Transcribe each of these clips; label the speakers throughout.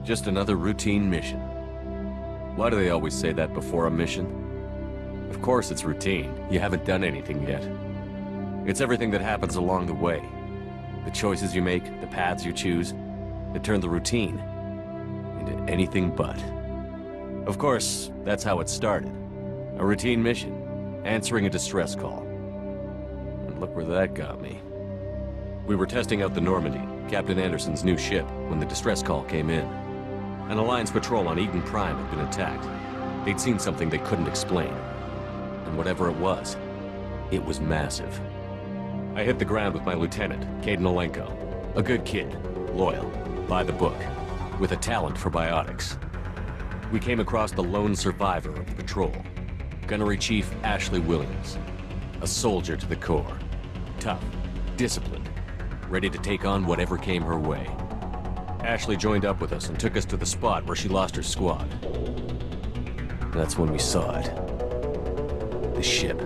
Speaker 1: Just another routine mission. Why do they always say that before a mission? Of course it's routine. You haven't done anything yet. It's everything that happens along the way. The choices you make, the paths you choose, that turn the routine into anything but. Of course, that's how it started. A routine mission, answering a distress call. And look where that got me. We were testing out the Normandy, Captain Anderson's new ship, when the distress call came in. An Alliance patrol on Eden Prime had been attacked. They'd seen something they couldn't explain. And whatever it was massive. I hit the ground with my lieutenant, Caden Olenko. A good kid, loyal, by the book, with a talent for biotics. We came across the lone survivor of the patrol, Gunnery Chief Ashley Williams. A soldier to the core. Tough, disciplined, ready to take on whatever came her way. Ashley joined up with us and took us to the spot where she lost her squad. That's when we saw it. The ship.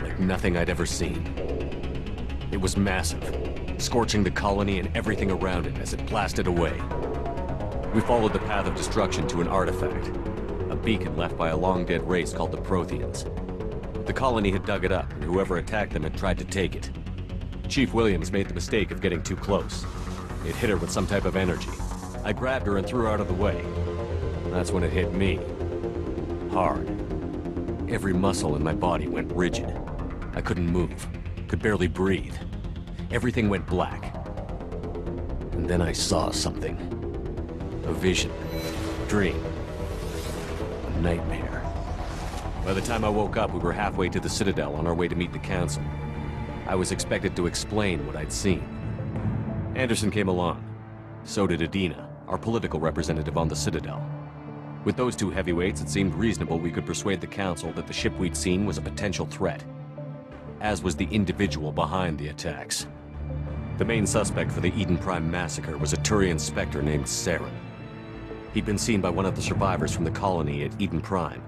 Speaker 1: Like nothing I'd ever seen. It was massive, scorching the colony and everything around it as it blasted away. We followed the path of destruction to an artifact, a beacon left by a long-dead race called the Protheans. The colony had dug it up, and whoever attacked them had tried to take it. Chief Williams made the mistake of getting too close. It hit her with some type of energy. I grabbed her and threw her out of the way. That's when it hit me. Hard. Every muscle in my body went rigid. I couldn't move, could barely breathe. Everything went black. And then I saw something. A vision. Dream. A nightmare. By the time I woke up, we were halfway to the Citadel on our way to meet the Council. I was expected to explain what I'd seen. Anderson came along. So did Adina, our political representative on the Citadel. With those two heavyweights, it seemed reasonable we could persuade the Council that the ship we'd seen was a potential threat, as was the individual behind the attacks. The main suspect for the Eden Prime massacre was a Turian Spectre named Saren. He'd been seen by one of the survivors from the colony at Eden Prime,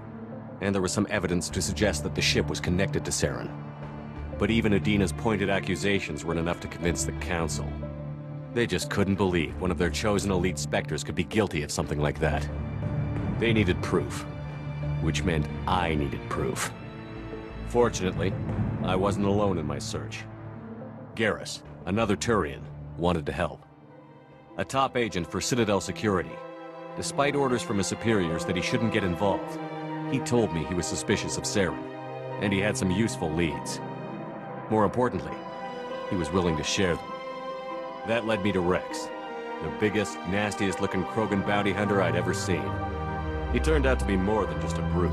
Speaker 1: and there was some evidence to suggest that the ship was connected to Saren. But even Adina's pointed accusations weren't enough to convince the Council. They just couldn't believe one of their chosen elite Spectres could be guilty of something like that. They needed proof, which meant I needed proof. Fortunately, I wasn't alone in my search. Garrus, another Turian, wanted to help. A top agent for Citadel Security. Despite orders from his superiors that he shouldn't get involved, he told me he was suspicious of Saren, and he had some useful leads. More importantly, he was willing to share them. That led me to Rex, the biggest, nastiest-looking Krogan bounty hunter I'd ever seen. He turned out to be more than just a brute.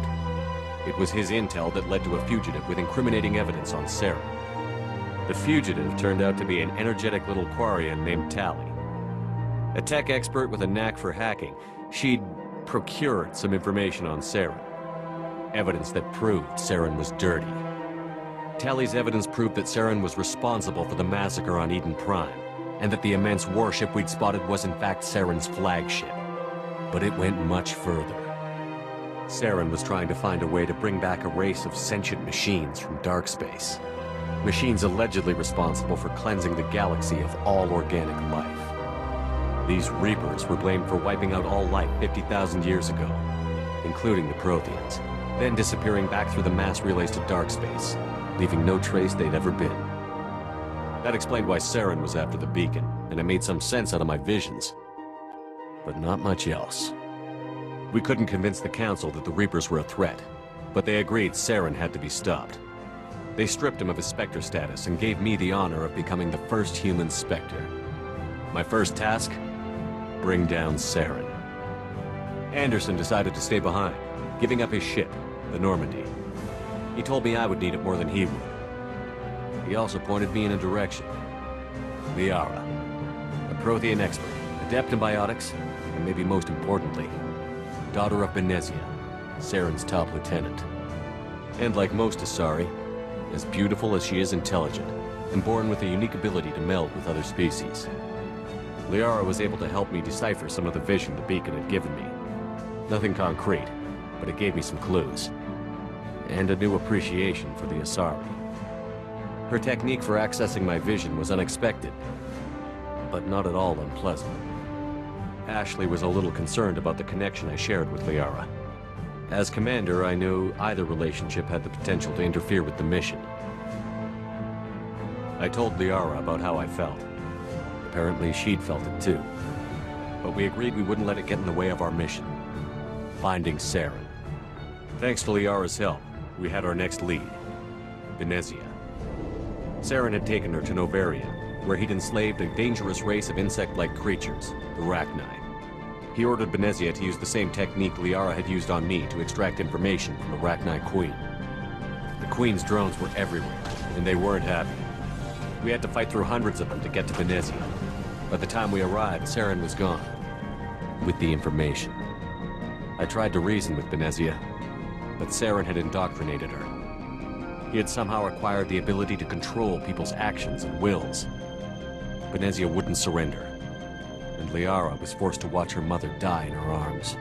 Speaker 1: It was his intel that led to a fugitive with incriminating evidence on Saren. The fugitive turned out to be an energetic little Quarian named Tali. A tech expert with a knack for hacking, she'd procured some information on Saren. Evidence that proved Saren was dirty. Tali's evidence proved that Saren was responsible for the massacre on Eden Prime, and that the immense warship we'd spotted was in fact Saren's flagship. But it went much further. Saren was trying to find a way to bring back a race of sentient machines from dark space. Machines allegedly responsible for cleansing the galaxy of all organic life. These Reapers were blamed for wiping out all life 50,000 years ago, including the Protheans, then disappearing back through the mass relays to dark space, leaving no trace they'd ever been. That explained why Saren was after the beacon, and it made some sense out of my visions. But not much else. We couldn't convince the Council that the Reapers were a threat, but they agreed Saren had to be stopped. They stripped him of his Spectre status and gave me the honor of becoming the first human Spectre. My first task? Bring down Saren. Anderson decided to stay behind, giving up his ship, the Normandy. He told me I would need it more than he would. He also pointed me in a direction. Liara, a Prothean expert, adept in biotics, and maybe most importantly, daughter of Benezia, Saren's top lieutenant. And like most Asari, as beautiful as she is intelligent, and born with a unique ability to meld with other species. Liara was able to help me decipher some of the vision the beacon had given me. Nothing concrete, but it gave me some clues. And a new appreciation for the Asari. Her technique for accessing my vision was unexpected, but not at all unpleasant. Ashley was a little concerned about the connection I shared with Liara. As commander, I knew either relationship had the potential to interfere with the mission. I told Liara about how I felt. Apparently, she'd felt it too. But we agreed we wouldn't let it get in the way of our mission. Finding Saren. Thanks to Liara's help, we had our next lead. Venezia. Saren had taken her to Novaria, where he'd enslaved a dangerous race of insect-like creatures, the Rachni. He ordered Venezia to use the same technique Liara had used on me to extract information from the Rachni Queen. The Queen's drones were everywhere, and they weren't happy. We had to fight through hundreds of them to get to Venezia. By the time we arrived, Saren was gone. With the information. I tried to reason with Venezia, but Saren had indoctrinated her. He had somehow acquired the ability to control people's actions and wills. Venezia wouldn't surrender, and Liara was forced to watch her mother die in her arms.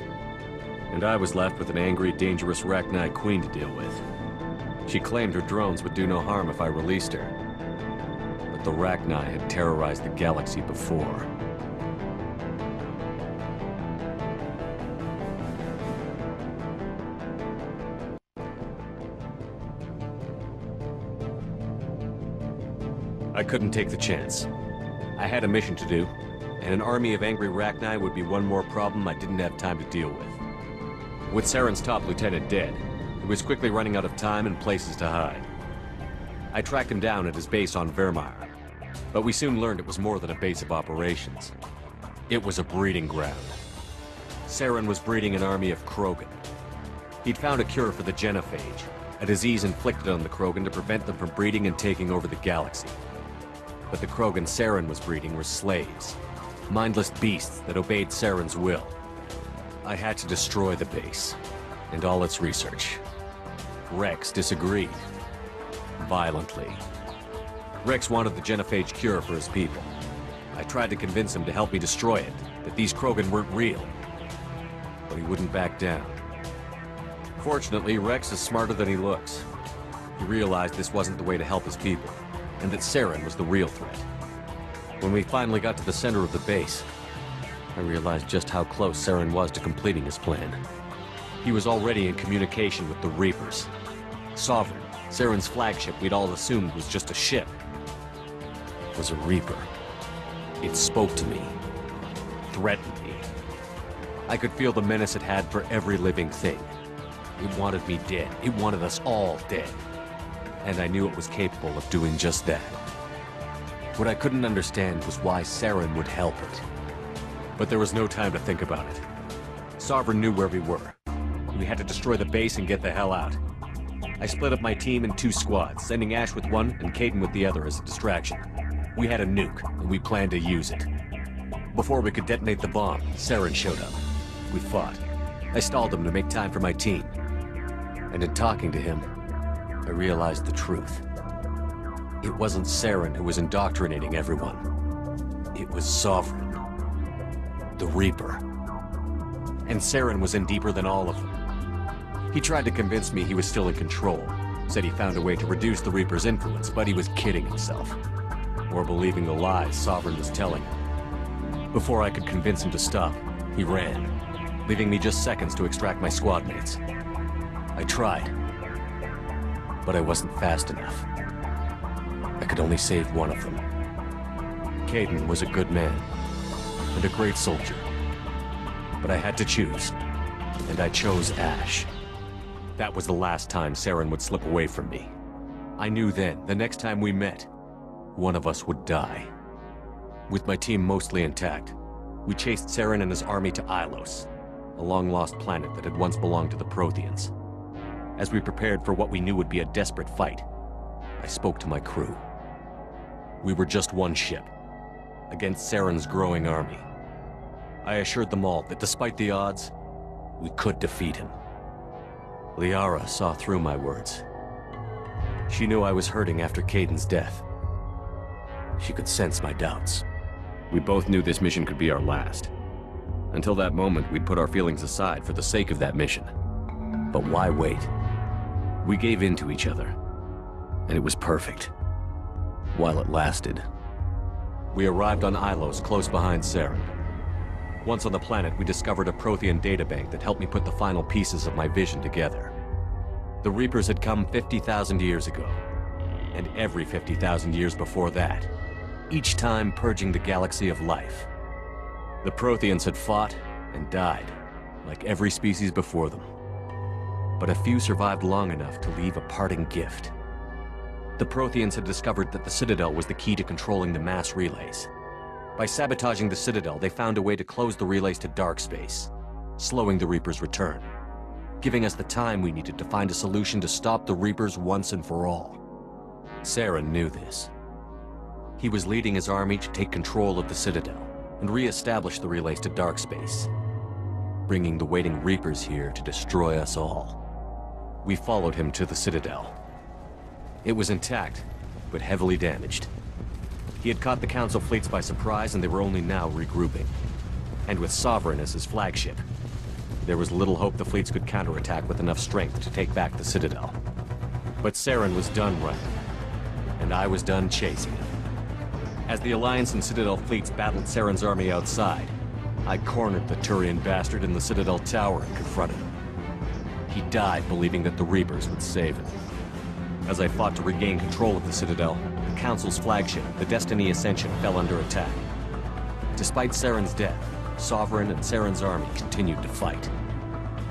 Speaker 1: And I was left with an angry, dangerous Rachni Queen to deal with. She claimed her drones would do no harm if I released her. But the Rachni had terrorized the galaxy before. I couldn't take the chance. I had a mission to do, and an army of angry Rachni would be one more problem I didn't have time to deal with. With Saren's top lieutenant dead, he was quickly running out of time and places to hide. I tracked him down at his base on Vermeer, but we soon learned it was more than a base of operations. It was a breeding ground. Saren was breeding an army of Krogan. He'd found a cure for the genophage, a disease inflicted on the Krogan to prevent them from breeding and taking over the galaxy. But the Krogan Saren was breeding were slaves, mindless beasts that obeyed Saren's will. I had to destroy the base, and all its research. Rex disagreed. Violently. Rex wanted the genophage cure for his people. I tried to convince him to help me destroy it, that these Krogan weren't real. But he wouldn't back down. Fortunately, Rex is smarter than he looks. He realized this wasn't the way to help his people, and that Saren was the real threat. When we finally got to the center of the base, I realized just how close Saren was to completing his plan. He was already in communication with the Reapers. Sovereign, Saren's flagship we'd all assumed was just a ship, was a Reaper. It spoke to me, threatened me. I could feel the menace it had for every living thing. It wanted me dead. It wanted us all dead. And I knew it was capable of doing just that. What I couldn't understand was why Saren would help it. But there was no time to think about it. Sovereign knew where we were. We had to destroy the base and get the hell out. I split up my team in 2 squads, sending Ash with one and Kaidan with the other as a distraction. We had a nuke, and we planned to use it. Before we could detonate the bomb, Saren showed up. We fought. I stalled him to make time for my team. And in talking to him, I realized the truth. It wasn't Saren who was indoctrinating everyone. It was Sovereign. The Reaper. And Saren was in deeper than all of them. He tried to convince me he was still in control. Said he found a way to reduce the Reaper's influence, but he was kidding himself. Or believing the lies Sovereign was telling him. Before I could convince him to stop, he ran, leaving me just seconds to extract my squad mates. I tried, but I wasn't fast enough. I could only save one of them. Kaidan was a good man, and a great soldier. But I had to choose, and I chose Ash. That was the last time Saren would slip away from me. I knew then, the next time we met, one of us would die. With my team mostly intact, we chased Saren and his army to Ilos, a long-lost planet that had once belonged to the Protheans. As we prepared for what we knew would be a desperate fight, I spoke to my crew. We were just one ship, against Saren's growing army. I assured them all that despite the odds, we could defeat him. Liara saw through my words. She knew I was hurting after Kaidan's death. She could sense my doubts. We both knew this mission could be our last. Until that moment, we'd put our feelings aside for the sake of that mission. But why wait? We gave in to each other, and it was perfect. While it lasted. We arrived on Ilos, close behind Saren. Once on the planet, we discovered a Prothean databank that helped me put the final pieces of my vision together. The Reapers had come 50,000 years ago, and every 50,000 years before that, each time purging the galaxy of life. The Protheans had fought and died, like every species before them. But a few survived long enough to leave a parting gift. The Protheans had discovered that the Citadel was the key to controlling the mass relays. By sabotaging the Citadel, they found a way to close the relays to dark space, slowing the Reapers' return, giving us the time we needed to find a solution to stop the Reapers once and for all. Saren knew this. He was leading his army to take control of the Citadel and re-establish the relays to dark space, bringing the waiting Reapers here to destroy us all. We followed him to the Citadel. It was intact, but heavily damaged. He had caught the Council fleets by surprise, and they were only now regrouping. And with Sovereign as his flagship, there was little hope the fleets could counterattack with enough strength to take back the Citadel. But Saren was done running, and I was done chasing him. As the Alliance and Citadel fleets battled Saren's army outside, I cornered the Turian bastard in the Citadel tower and confronted him. He died believing that the Reapers would save him. As I fought to regain control of the Citadel, the Council's flagship, the Destiny Ascension, fell under attack. Despite Saren's death, Sovereign and Saren's army continued to fight.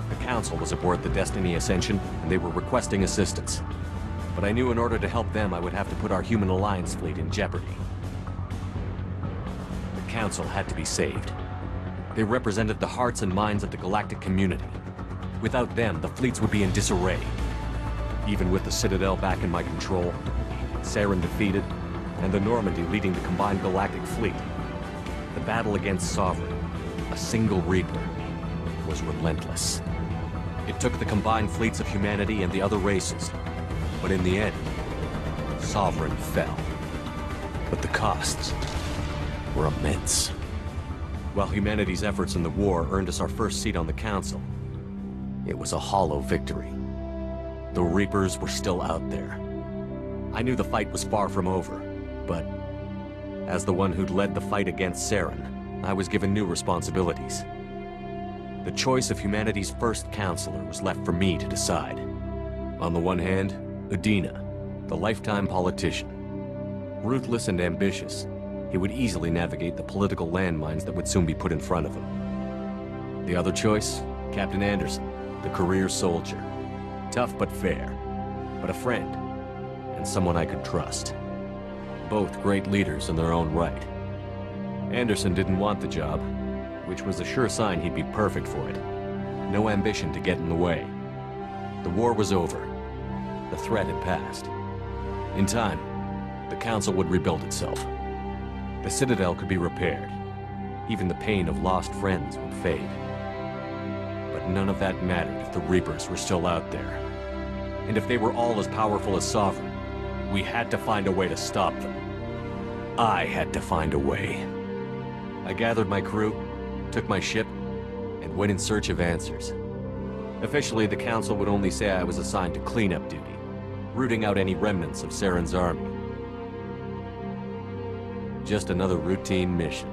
Speaker 1: The Council was aboard the Destiny Ascension, and they were requesting assistance. But I knew in order to help them, I would have to put our human Alliance fleet in jeopardy. The Council had to be saved. They represented the hearts and minds of the galactic community. Without them, the fleets would be in disarray. Even with the Citadel back in my control, Saren defeated, and the Normandy leading the combined galactic fleet, the battle against Sovereign, a single Reaper, was relentless. It took the combined fleets of humanity and the other races, but in the end, Sovereign fell. But the costs were immense. While humanity's efforts in the war earned us our first seat on the Council, it was a hollow victory. The Reapers were still out there. I knew the fight was far from over, but as the one who'd led the fight against Saren, I was given new responsibilities. The choice of humanity's first counselor was left for me to decide. On the one hand, Udina, the lifetime politician. Ruthless and ambitious, he would easily navigate the political landmines that would soon be put in front of him. The other choice, Captain Anderson, the career soldier. Tough but fair, but a friend, and someone I could trust. Both great leaders in their own right. Anderson didn't want the job, which was a sure sign he'd be perfect for it. No ambition to get in the way. The war was over. The threat had passed. In time, the Council would rebuild itself. The Citadel could be repaired. Even the pain of lost friends would fade. But none of that mattered if the Reapers were still out there. And if they were all as powerful as Sovereign, we had to find a way to stop them. I had to find a way. I gathered my crew, took my ship, and went in search of answers. Officially, the Council would only say I was assigned to cleanup duty, rooting out any remnants of Saren's army. Just another routine mission.